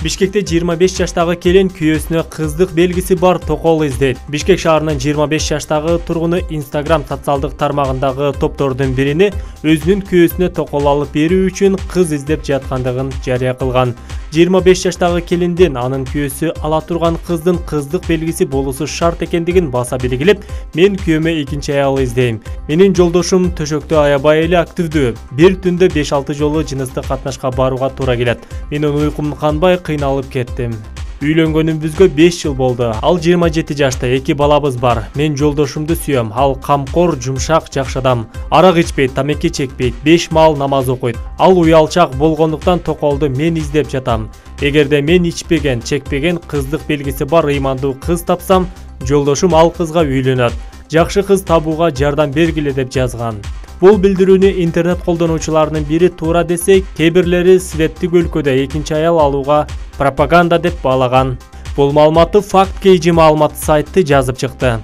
Бишкекте 25 жаштагы келин күйөөсүнө кыздык белгиси бар токол издейт. Бишкек шаарынын 25 жаштагы тургуну Instagram социалдык тармагындагы топтордун бирине өзүнүн күйөөсүнө токол алып берүү үчүн кыз издеп жаткандыгын жарыя кылган. 25 жаштагы келиндин анын күйөөсү ала турган кыздын кыздык белгиси болуусу шарт экендигин баса белгилеп, мен күйөөмө экинчи аял издейм. Менин жолдошум төшөктө аябай эле активдүү. Бир түндө 5-6 жолу жыныстык катнашка барууга туура келет. Менин уйкум канбай кыйналып кеттим. Үйлөнгөнүбүзгө 5 жыл болду. Ал 27 жашта, 2 балабыз бар. Мен жолдошумду сүйөм. Ал камкор, жумшак, жакшы адам. Арак ичпейт, тамеки чекпейт, 5 маал намаз окуйт. Ал уялчак болгондуктан токолду мен издеп жатам. Эгерде мен ичпеген, чекпеген, кыздык белгиси бар ыймандуу кыз тапсам, жолдошум ал кызга үйлөнөт. Жакшы кыз табууга жардам бергиле деп жазган. Бул билдирүүнү интернет колдонуучуларынын бири туура десе, кээ бирлери Светтик өлкөдө экинчи аял алууга пропаганда деп баалаган. Бул маалыматты Факт KG маалымат сайты жазып чыкты.